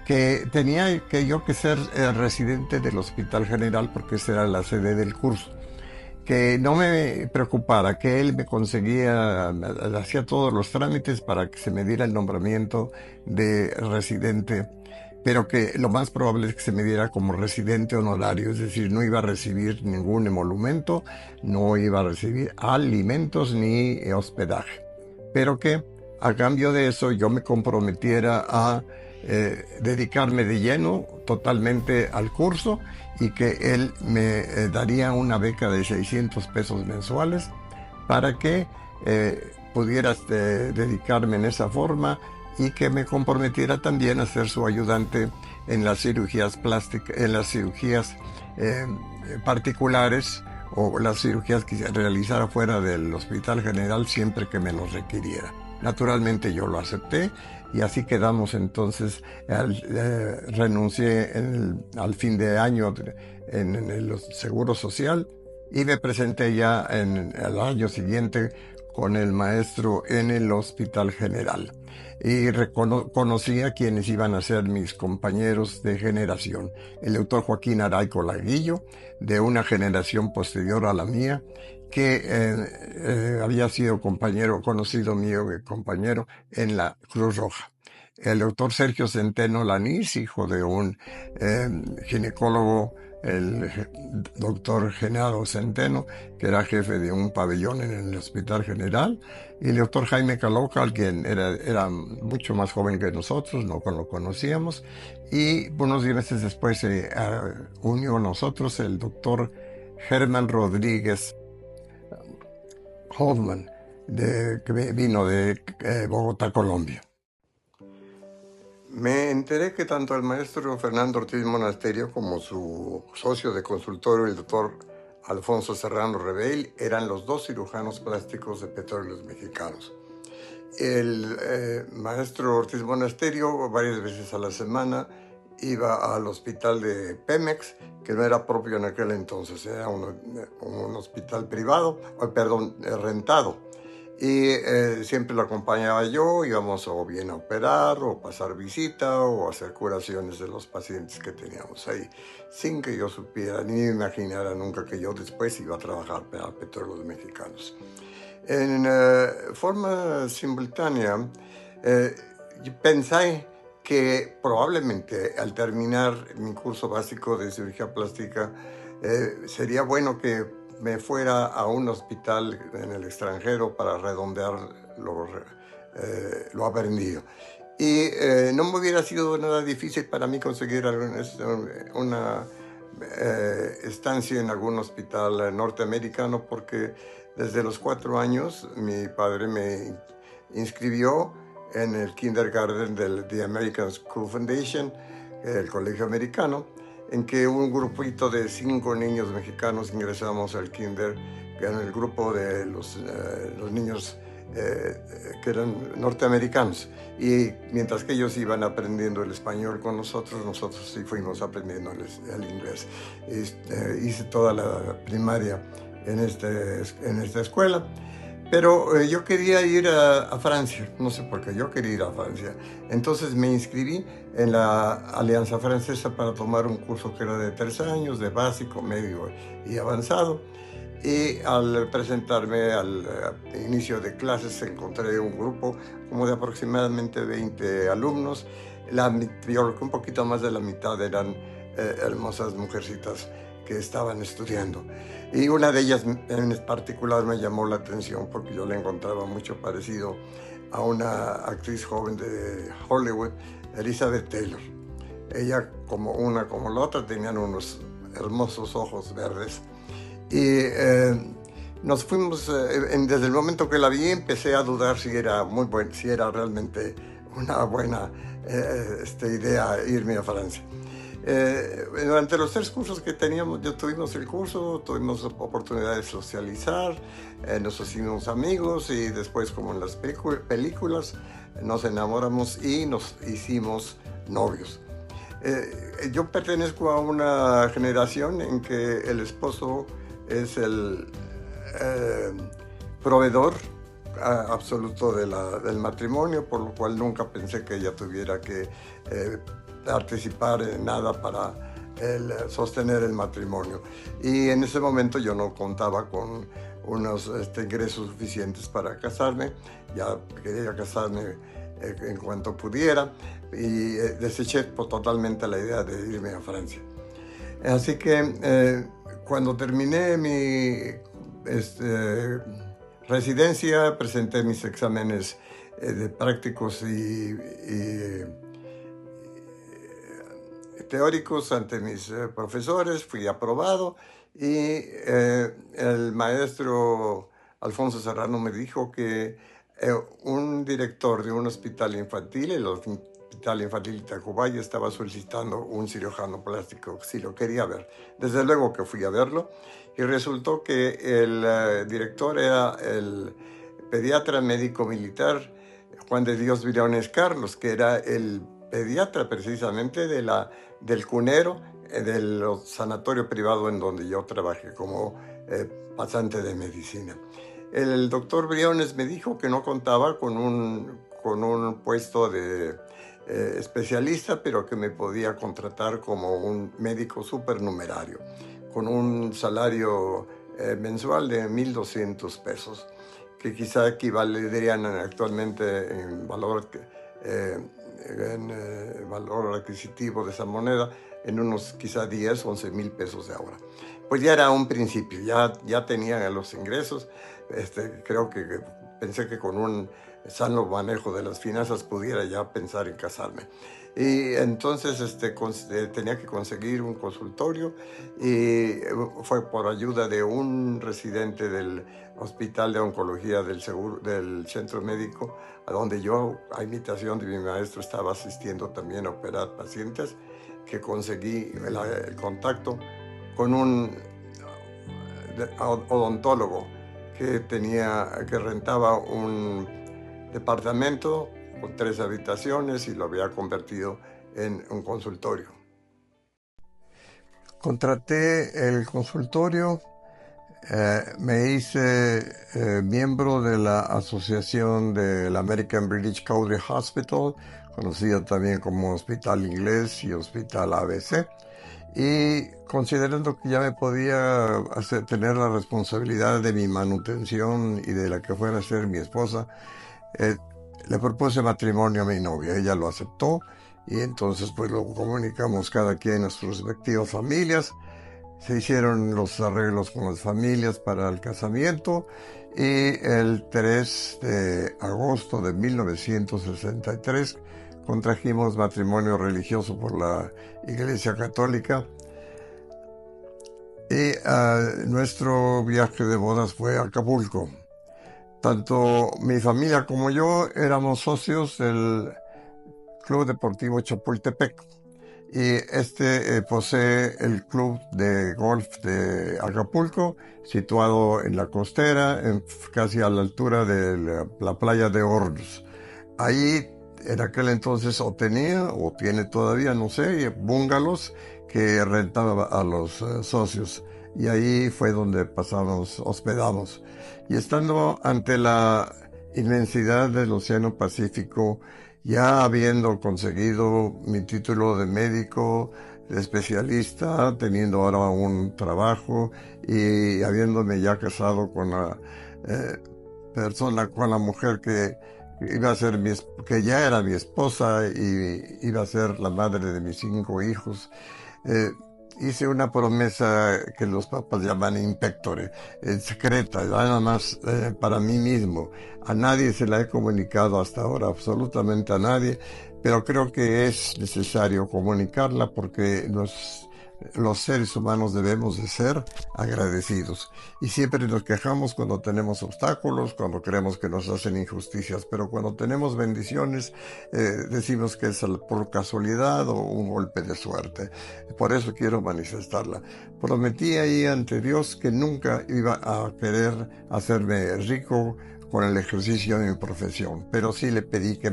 S1: que tenía que ser residente del Hospital General, porque esa era la sede del curso. Que no me preocupara, que él me conseguía, hacía todos los trámites para que se me diera el nombramiento de residente, pero que lo más probable es que se me diera como residente honorario, es decir, no iba a recibir ningún emolumento, no iba a recibir alimentos ni hospedaje, pero que a cambio de eso yo me comprometiera a dedicarme de lleno totalmente al curso, y que él me daría una beca de 600 pesos mensuales para que pudiera dedicarme en esa forma, y que me comprometiera también a ser su ayudante en las cirugías plásticas, en las cirugías particulares, o las cirugías que se realizara fuera del Hospital General siempre que me los requiriera. Naturalmente yo lo acepté, y así quedamos. Entonces renuncié al fin de año en el Seguro Social, y me presenté ya en el año siguiente con el maestro en el Hospital General, y conocí a quienes iban a ser mis compañeros de generación: el doctor Joaquín Araico Laguillo, de una generación posterior a la mía, que había sido conocido mío, compañero en la Cruz Roja. El doctor Sergio Centeno Lanís, hijo de un ginecólogo, el doctor Genaro Centeno, que era jefe de un pabellón en el Hospital General, y el doctor Jaime Calocal, quien era mucho más joven que nosotros, no lo conocíamos, y unos meses después se unió a nosotros el doctor Germán Rodríguez Hoffman, que vino de Bogotá, Colombia. Me enteré que tanto el maestro Fernando Ortiz Monasterio como su socio de consultorio, el doctor Alfonso Serrano Rebell, eran los dos cirujanos plásticos de Petróleos Mexicanos. El maestro Ortiz Monasterio varias veces a la semana iba al hospital de Pemex, que no era propio en aquel entonces, era un hospital privado, perdón, rentado. Y siempre lo acompañaba yo, íbamos o bien a operar, o pasar visita, o hacer curaciones de los pacientes que teníamos ahí, sin que yo supiera ni me imaginara nunca que yo después iba a trabajar para Petróleos Mexicanos. En forma simultánea, yo pensé que probablemente al terminar mi curso básico de cirugía plástica, sería bueno que me fuera a un hospital en el extranjero para redondear lo aprendido. Y no me hubiera sido nada difícil para mí conseguir una estancia en algún hospital norteamericano, porque desde los 4 años mi padre me inscribió en el kindergarten del The American School Foundation, el colegio americano, en que un grupito de 5 niños mexicanos ingresamos al kinder, que era el grupo de los niños que eran norteamericanos, y mientras que ellos iban aprendiendo el español con nosotros, nosotros sí fuimos aprendiendo el inglés. Hice toda la primaria en esta escuela. Pero yo quería ir a Francia, no sé por qué, yo quería ir a Francia. Entonces me inscribí en la Alianza Francesa para tomar un curso que era de 3 años, de básico, medio y avanzado. Y al presentarme al inicio de clases encontré un grupo como de aproximadamente 20 alumnos. Yo creo que un poquito más de la mitad eran hermosas mujercitas que estaban estudiando. Y una de ellas en particular me llamó la atención porque yo la encontraba mucho parecido a una actriz joven de Hollywood, Elizabeth Taylor. Ella, como una como la otra, tenían unos hermosos ojos verdes. Y nos fuimos, desde el momento que la vi, empecé a dudar si era realmente una buena idea irme a Francia. Durante los 3 cursos que tuvimos el curso, tuvimos oportunidad de socializar, nos hicimos amigos, y después, como en las películas, nos enamoramos y nos hicimos novios. Yo pertenezco a una generación en que el esposo es el proveedor absoluto del matrimonio, por lo cual nunca pensé que ella tuviera que participar en nada para sostener el matrimonio. Y en ese momento yo no contaba con unos ingresos suficientes para casarme. Ya quería casarme en cuanto pudiera, y deseché totalmente la idea de irme a Francia. Así que cuando terminé mi residencia, presenté mis exámenes de prácticos y teóricos ante mis profesores, fui aprobado, y el maestro Alfonso Serrano me dijo que un director de un hospital infantil, el Hospital Infantil de Tacubaya, estaba solicitando un cirujano plástico, si lo quería ver. Desde luego que fui a verlo, y resultó que el director era el pediatra médico militar Juan de Dios Briones Carlos, que era el pediatra precisamente del Cunero, del sanatorio privado en donde yo trabajé como pasante de medicina. El doctor Briones me dijo que no contaba con un puesto de especialista, pero que me podía contratar como un médico supernumerario, con un salario mensual de 1,200 pesos, que quizá equivaldrían actualmente en valor adquisitivo de esa moneda en unos quizá 10, 11 mil pesos de ahora. Pues ya era un principio, ya tenía los ingresos. Creo que pensé que con un sano manejo de las finanzas pudiera ya pensar en casarme. Y entonces tenía que conseguir un consultorio, y fue por ayuda de un residente del Hospital de Oncología del Centro Médico, a donde yo, a imitación de mi maestro, estaba asistiendo también a operar pacientes, que conseguí el contacto con un odontólogo que rentaba un departamento con 3 habitaciones y lo había convertido en un consultorio. Contraté el consultorio, me hice miembro de la asociación del American British Country Hospital, conocida también como Hospital Inglés y Hospital ABC, y considerando que ya me podía tener la responsabilidad de mi manutención y de la que fuera a ser mi esposa, le propuse matrimonio a mi novia. Ella lo aceptó y entonces pues lo comunicamos cada quien en sus respectivas familias. Se hicieron los arreglos con las familias para el casamiento y el 3 de agosto de 1963 contrajimos matrimonio religioso por la Iglesia Católica. Y nuestro viaje de bodas fue a Acapulco. Tanto mi familia como yo éramos socios del Club Deportivo Chapultepec. Y posee el club de golf de Acapulco, situado en la costera, casi a la altura de la playa de Hornos. Ahí en aquel entonces o tenía o tiene todavía, no sé, bungalows que rentaba a los socios. Y ahí fue donde hospedamos. Y estando ante la inmensidad del Océano Pacífico, ya habiendo conseguido mi título de médico, de especialista, teniendo ahora un trabajo y habiéndome ya casado con la con la mujer que iba a ser que ya era mi esposa y iba a ser la madre de mis 5 hijos. Hice una promesa que los papas llaman impectore, secreta, nada más para mí mismo. A nadie se la he comunicado hasta ahora, absolutamente a nadie, pero creo que es necesario comunicarla porque los seres humanos debemos de ser agradecidos. Y siempre nos quejamos cuando tenemos obstáculos, cuando creemos que nos hacen injusticias, pero cuando tenemos bendiciones decimos que es por casualidad o un golpe de suerte. Por eso quiero manifestarla. Prometí ahí ante Dios que nunca iba a querer hacerme rico con el ejercicio de mi profesión, pero sí le pedí que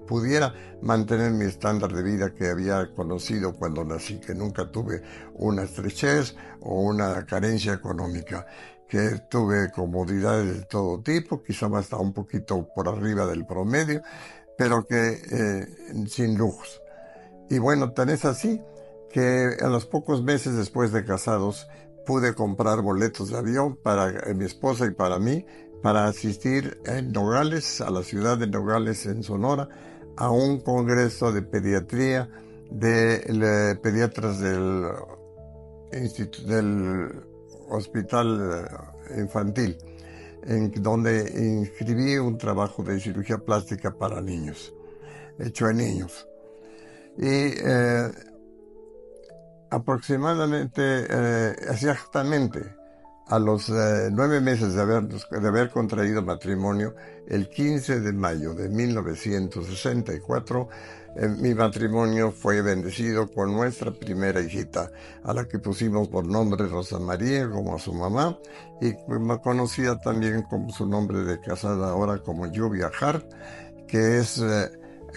S1: pudiera mantener mi estándar de vida que había conocido cuando nací, que nunca tuve una estrechez o una carencia económica, que tuve comodidades de todo tipo, quizá hasta un poquito por arriba del promedio, pero que sin lujos. Y bueno, tan es así que a los pocos meses después de casados pude comprar boletos de avión para mi esposa y para mí, para asistir en Nogales, a la ciudad de Nogales en Sonora, a un congreso de pediatría de pediatras del hospital infantil, en donde inscribí un trabajo de cirugía plástica para niños, hecho en niños. Y aproximadamente, exactamente, a los 9 meses de haber contraído matrimonio, el 15 de mayo de 1964, mi matrimonio fue bendecido con nuestra primera hijita, a la que pusimos por nombre Rosa María, como a su mamá, y conocida también como su nombre de casada ahora como Lluvia Hart, que es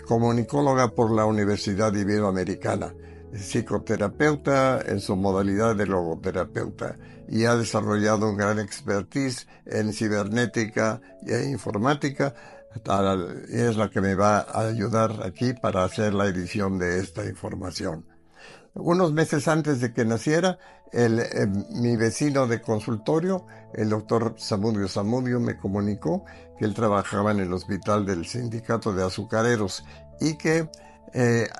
S1: comunicóloga por la Universidad Iberoamericana, psicoterapeuta en su modalidad de logoterapeuta, y ha desarrollado un gran expertise en cibernética e informática, y es la que me va a ayudar aquí para hacer la edición de esta información. Unos meses antes de que naciera, mi vecino de consultorio, el doctor Zamudio, me comunicó que él trabajaba en el hospital del Sindicato de Azucareros y que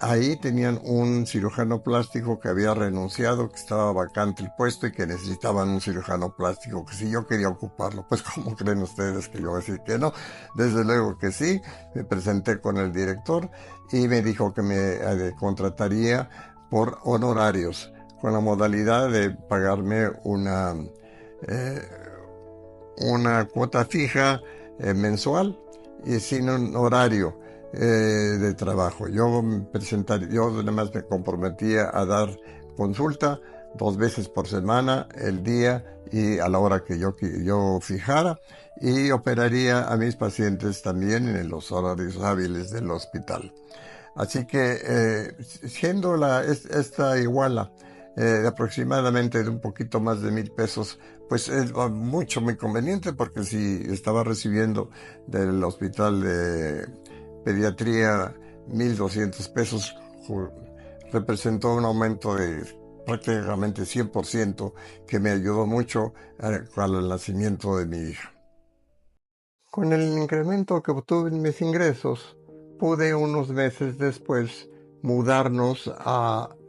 S1: ahí tenían un cirujano plástico que había renunciado, que estaba vacante el puesto y que necesitaban un cirujano plástico, que si yo quería ocuparlo. Pues ¿cómo creen ustedes que yo voy a decir que no? Desde luego que sí. Me presenté con el director y me dijo que me contrataría por honorarios, con la modalidad de pagarme una cuota fija mensual y sin un horario de trabajo. Yo nada más me comprometía a dar consulta 2 veces por semana, el día y a la hora que yo fijara, y operaría a mis pacientes también en los horarios hábiles del hospital. Así que siendo esta iguala de aproximadamente de un poquito más de 1,000 pesos, pues es muy conveniente, porque si estaba recibiendo del hospital de pediatría 1,200 pesos, representó un aumento de prácticamente 100%, que me ayudó mucho al nacimiento de mi hija. Con el incremento que obtuve en mis ingresos, pude unos meses después mudarnos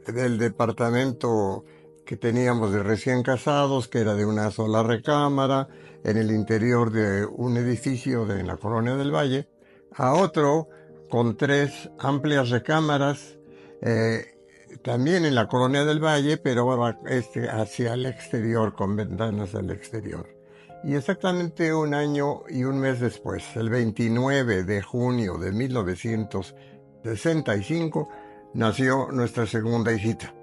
S1: del departamento que teníamos de recién casados, que era de una sola recámara, en el interior de un edificio de la Colonia del Valle, a otro con 3 amplias recámaras, también en la Colonia del Valle, pero ahora hacia el exterior, con ventanas al exterior. Y exactamente un año y un mes después, el 29 de junio de 1965, nació nuestra segunda hijita.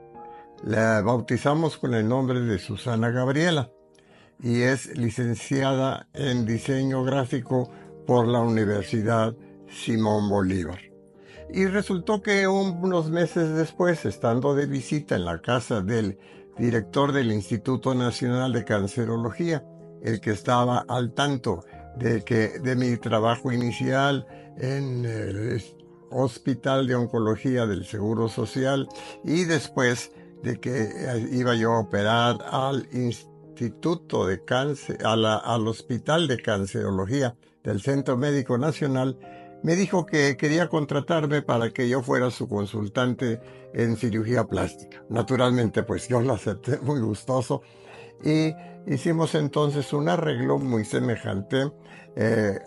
S1: La bautizamos con el nombre de Susana Gabriela y es licenciada en diseño gráfico por la Universidad Simón Bolívar. Y resultó que unos meses después, estando de visita en la casa del director del Instituto Nacional de Cancerología, el que estaba al tanto de mi trabajo inicial en el Hospital de Oncología del Seguro Social, y después de que iba yo a operar al Instituto de Cáncer, al Hospital de Cancerología del Centro Médico Nacional, me dijo que quería contratarme para que yo fuera su consultante en cirugía plástica. Naturalmente, pues yo lo acepté muy gustoso, y hicimos entonces un arreglo muy semejante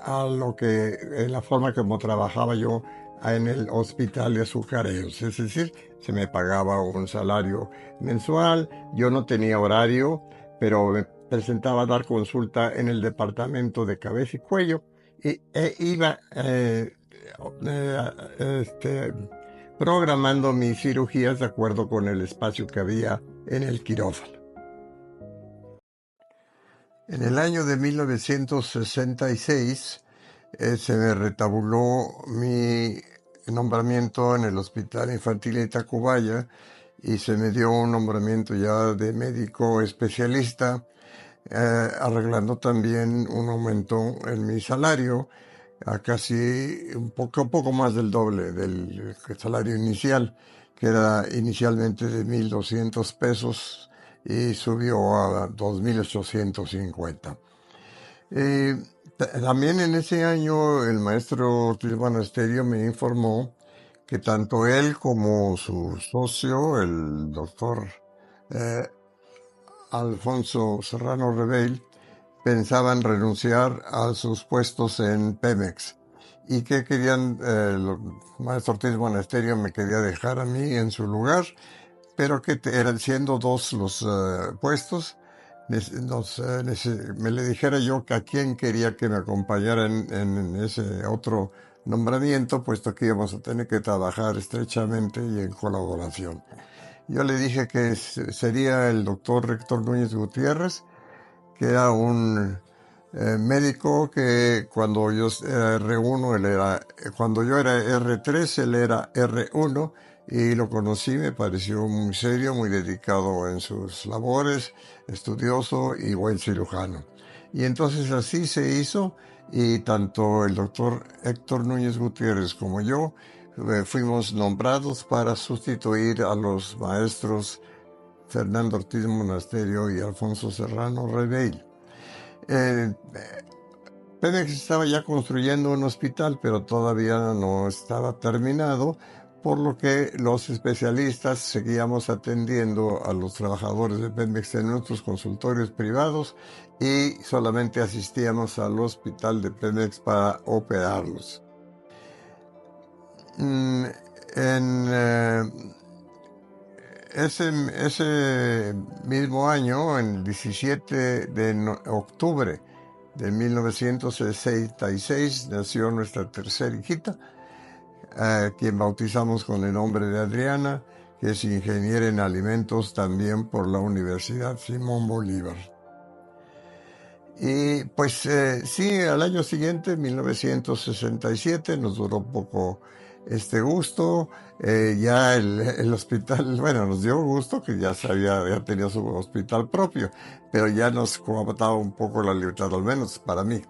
S1: a la forma como trabajaba yo en el hospital de Azucareros. Es decir, se me pagaba un salario mensual, yo no tenía horario, pero me presentaba a dar consulta en el departamento de cabeza y cuello, y iba programando mis cirugías de acuerdo con el espacio que había en el quirófano. En el año de 1966 se me retabuló mi nombramiento en el Hospital Infantil de Tacubaya, y se me dio un nombramiento ya de médico especialista, arreglando también un aumento en mi salario a casi un poco más del doble del salario inicial, que era inicialmente de 1,200 pesos y subió a 2,850. También en ese año el maestro Ortiz Banasterio me informó que tanto él como su socio, el doctor Alfonso Serrano Rebell, pensaban renunciar a sus puestos en Pemex, y que querían, el maestro Ortiz Monasterio me quería dejar a mí en su lugar, pero que eran siendo 2 los puestos, me le dijera yo que a quién quería que me acompañara en ese otro nombramiento, puesto que íbamos a tener que trabajar estrechamente y en colaboración. Yo le dije que sería el doctor Héctor Núñez Gutiérrez, que era un médico que cuando yo era R1, cuando yo era R3, él era R1, y lo conocí, me pareció muy serio, muy dedicado en sus labores, estudioso y buen cirujano. Y entonces así se hizo, y tanto el doctor Héctor Núñez Gutiérrez como yo fuimos nombrados para sustituir a los maestros Fernando Ortiz Monasterio y Alfonso Serrano Rebell. Pemex estaba ya construyendo un hospital, pero todavía no estaba terminado, por lo que los especialistas seguíamos atendiendo a los trabajadores de Pemex en nuestros consultorios privados, y solamente asistíamos al hospital de Pemex para operarlos. Ese mismo año, en el 17 de octubre de 1966, nació nuestra tercera hijita, quien bautizamos con el nombre de Adriana, que es ingeniera en alimentos también por la Universidad Simón Bolívar. Y pues sí, al año siguiente, 1967, nos duró un poco este gusto. Ya el hospital, bueno, nos dio gusto que ya tenía su hospital propio, pero ya nos coartaba un poco la libertad, al menos para mí.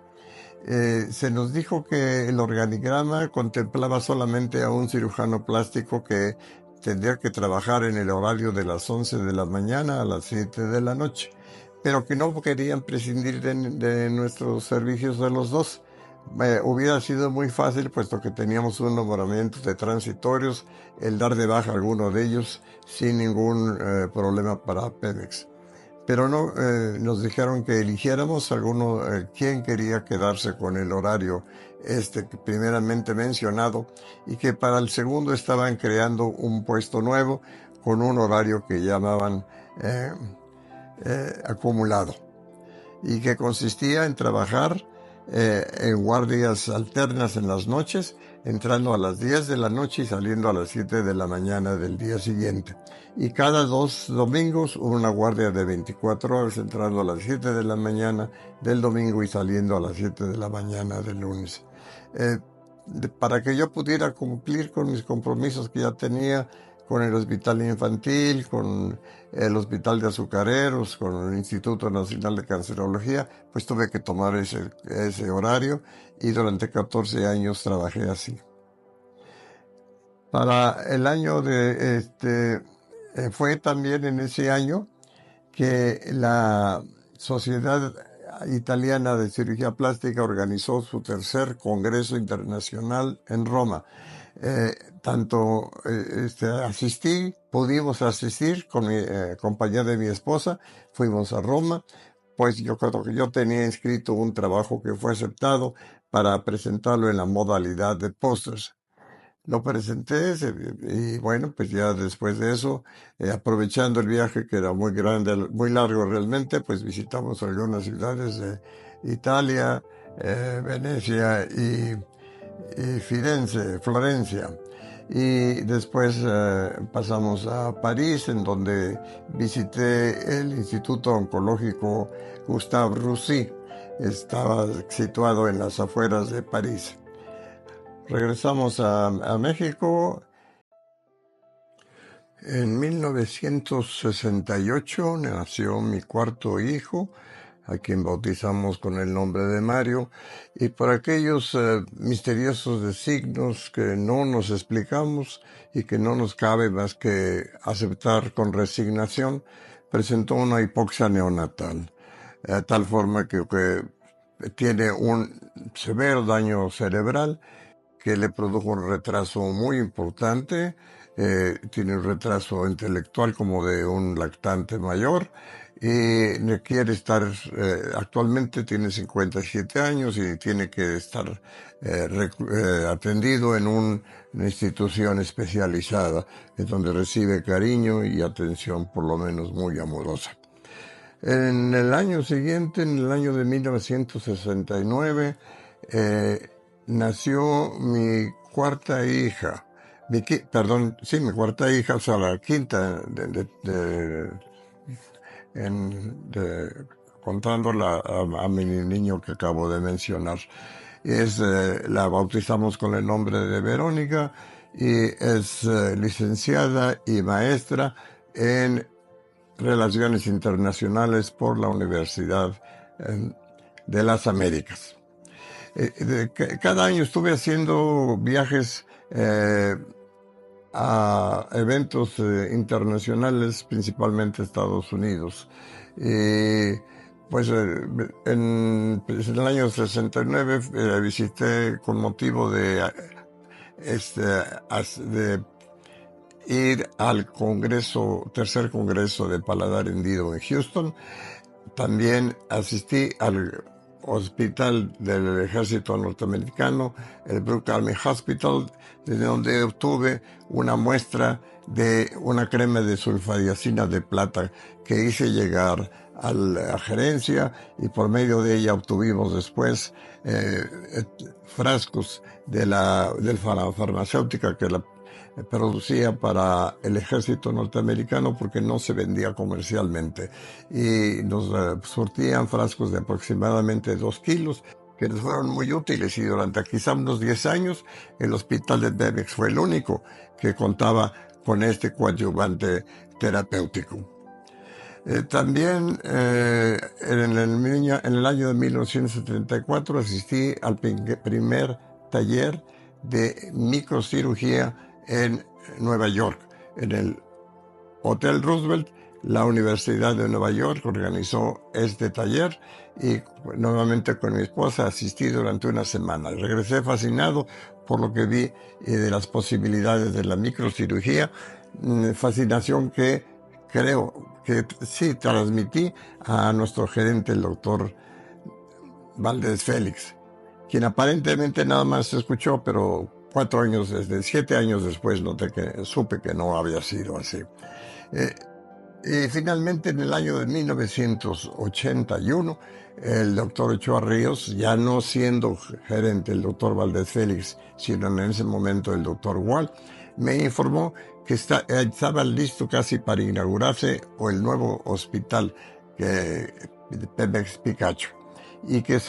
S1: Se nos dijo que el organigrama contemplaba solamente a un cirujano plástico que tendría que trabajar en el horario de las 11 de la mañana a las 7 de la noche, pero que no querían prescindir de nuestros servicios de los dos. Hubiera sido muy fácil, puesto que teníamos un nombramiento de transitorios, el dar de baja a alguno de ellos sin ningún problema para Pemex. Pero no, nos dijeron que eligiéramos quién quería quedarse con el horario primeramente mencionado, y que para el segundo estaban creando un puesto nuevo con un horario que llamaban eh, acumulado, y que consistía en trabajar en guardias alternas en las noches, entrando a las 10 de la noche y saliendo a las 7 de la mañana del día siguiente. Y cada 2 domingos una guardia de 24 horas, entrando a las 7 de la mañana del domingo y saliendo a las 7 de la mañana del lunes. Para que yo pudiera cumplir con mis compromisos que ya tenía con el Hospital Infantil, con el Hospital de Azucareros, con el Instituto Nacional de Cancerología, pues tuve que tomar ese horario, y durante 14 años trabajé así. Para el año fue también en ese año que la Sociedad Italiana de Cirugía Plástica organizó su tercer Congreso Internacional en Roma. Pudimos asistir con mi compañía de mi esposa, fuimos a Roma, pues yo creo que yo tenía inscrito un trabajo que fue aceptado para presentarlo en la modalidad de pósters. Lo presenté y bueno, pues ya después de eso, aprovechando el viaje que era muy grande, muy largo realmente, pues visitamos algunas ciudades de Italia, Venecia y Firenze, Florencia. Y después pasamos a París, en donde visité el Instituto Oncológico Gustave Roussy. Estaba situado en las afueras de París. Regresamos a México. En 1968 nació mi cuarto hijo, a quien bautizamos con el nombre de Mario, y por aquellos misteriosos designios que no nos explicamos y que no nos cabe más que aceptar con resignación, presentó una hipoxia neonatal, tal forma que tiene un severo daño cerebral que le produjo un retraso muy importante. Tiene un retraso intelectual como de un lactante mayor, y actualmente tiene 57 años y tiene que estar atendido en una institución especializada, en donde recibe cariño y atención por lo menos muy amorosa. En el año siguiente, en el año de 1969, nació mi cuarta hija. Mi cuarta hija, o sea, la quinta contándola a mi niño que acabo de mencionar. La bautizamos con el nombre de Verónica, y es licenciada y maestra en Relaciones Internacionales por la Universidad de las Américas. Cada año estuve haciendo viajes a eventos internacionales, principalmente Estados Unidos. Pues en el año 69 visité con motivo de ir al tercer congreso de Paladar Hendido en Houston. También asistí al hospital del ejército norteamericano, el Brooke Army Hospital, desde donde obtuve una muestra de una crema de sulfadiazina de plata que hice llegar a la gerencia, y por medio de ella obtuvimos después frascos de la farmacéutica que producía para el ejército norteamericano porque no se vendía comercialmente. Y nos surtían frascos de aproximadamente 2 kilos que nos fueron muy útiles, y durante quizá unos 10 años el hospital de Pemex fue el único que contaba con este coadyuvante terapéutico. También en el año de 1974 asistí al primer taller de microcirugía en Nueva York. En el Hotel Roosevelt, la Universidad de Nueva York organizó este taller, y nuevamente con mi esposa asistí durante una semana. Regresé fascinado por lo que vi de las posibilidades de la microcirugía, fascinación que creo que sí transmití a nuestro gerente, el doctor Valdés Félix, quien aparentemente nada más escuchó, pero 7 años después supe que no había sido así. Y finalmente, en el año de 1981, el doctor Ochoa Ríos, ya no siendo gerente el doctor Valdés Félix, sino en ese momento el doctor Wall, me informó que estaba listo casi para inaugurarse el nuevo hospital Pemex Picacho, y que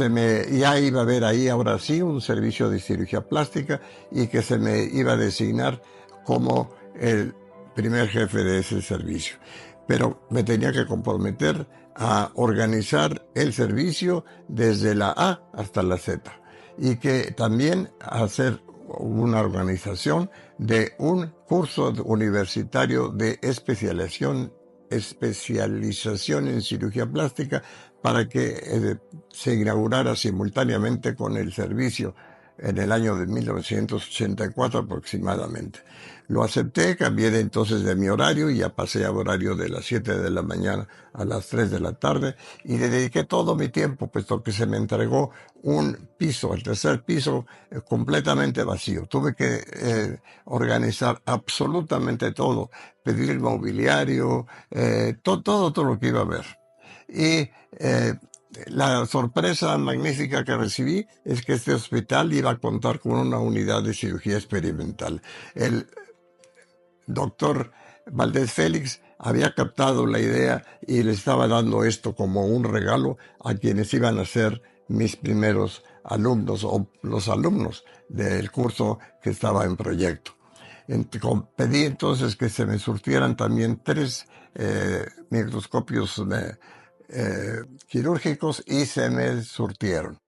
S1: ya iba a haber ahí ahora sí un servicio de cirugía plástica, y que se me iba a designar como el primer jefe de ese servicio. Pero me tenía que comprometer a organizar el servicio desde la A hasta la Z, y que también hacer una organización de un curso universitario de especialización en cirugía plástica, para que se inaugurara simultáneamente con el servicio en el año de 1984 aproximadamente. Lo acepté, cambié entonces de mi horario y ya pasé a horario de las 7 de la mañana a las 3 de la tarde, y le dediqué todo mi tiempo, puesto que se me entregó un piso, el tercer piso, completamente vacío. Tuve que organizar absolutamente todo, pedir el mobiliario, todo lo que iba a haber. Y la sorpresa magnífica que recibí es que este hospital iba a contar con una unidad de cirugía experimental. El doctor Valdés Félix había captado la idea y le estaba dando esto como un regalo a quienes iban a ser mis primeros alumnos, o los alumnos del curso que estaba en proyecto. Pedí entonces que se me surtieran también 3 microscopios quirúrgicos, y se me surtieron.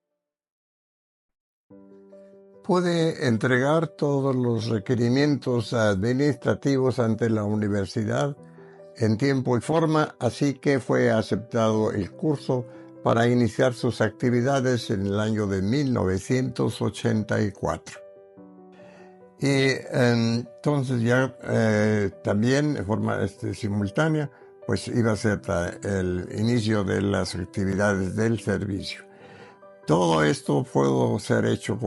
S1: Pude entregar todos los requerimientos administrativos ante la universidad en tiempo y forma, así que fue aceptado el curso para iniciar sus actividades en el año de 1984. Y entonces ya también de forma simultánea, pues iba a ser el inicio de las actividades del servicio. Todo esto pudo ser hecho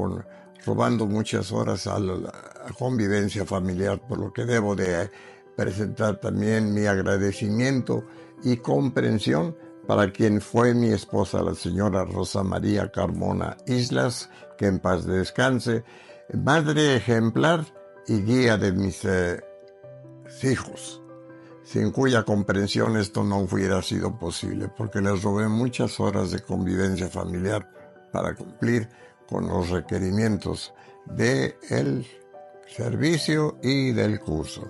S1: robando muchas horas a la convivencia familiar, por lo que debo de presentar también mi agradecimiento y comprensión para quien fue mi esposa, la señora Rosa María Carmona Islas, que en paz descanse, madre ejemplar y guía de mis hijos, sin cuya comprensión esto no hubiera sido posible, porque les robé muchas horas de convivencia familiar para cumplir con los requerimientos del servicio y del curso.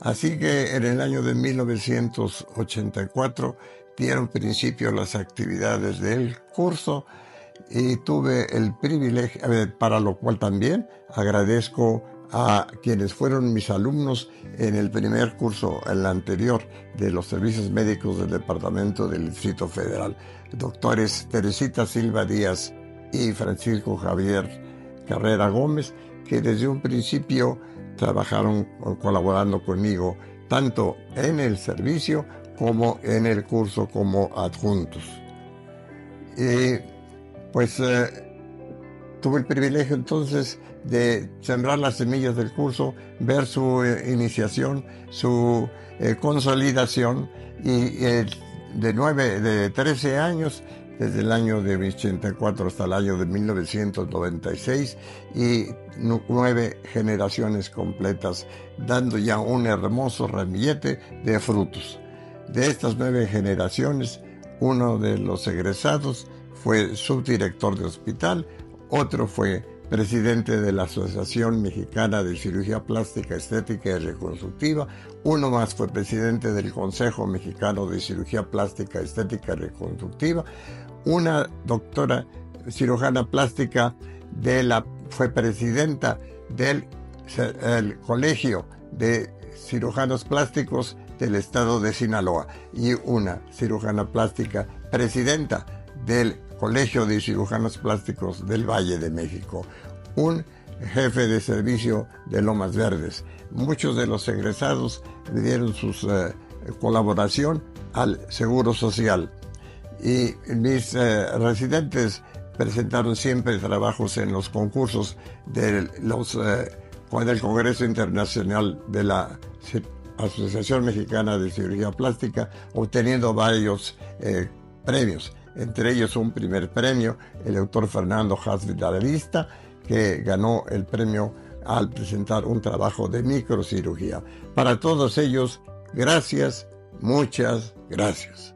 S1: Así que en el año de 1984 dieron principio las actividades del curso, y tuve el privilegio, para lo cual también agradezco a quienes fueron mis alumnos en el primer curso, el anterior, de los servicios médicos del Departamento del Distrito Federal, doctores Teresita Silva Díaz y Francisco Javier Carrera Gómez, que desde un principio trabajaron colaborando conmigo, tanto en el servicio como en el curso como adjuntos. Y pues tuve el privilegio entonces de sembrar las semillas del curso, ver su iniciación, su consolidación, y de 13 años desde el año de 84 hasta el año de 1996 y 9 generaciones completas, dando ya un hermoso ramillete de frutos. De estas 9 generaciones, uno de los egresados fue subdirector de hospital, otro fue presidente de la Asociación Mexicana de Cirugía Plástica, Estética y Reconstructiva, uno más fue presidente del Consejo Mexicano de Cirugía Plástica, Estética y Reconstructiva, una doctora cirujana plástica fue presidenta del Colegio de Cirujanos Plásticos del estado de Sinaloa y una cirujana plástica presidenta del Colegio de Cirujanos Plásticos del Valle de México, un jefe de servicio de Lomas Verdes. Muchos de los egresados le dieron su colaboración al Seguro Social y mis residentes presentaron siempre trabajos en los concursos del Congreso Internacional de la Asociación Mexicana de Cirugía Plástica, obteniendo varios premios. Entre ellos un primer premio, el doctor Fernando Haas Villavista, que ganó el premio al presentar un trabajo de microcirugía. Para todos ellos, gracias, muchas gracias.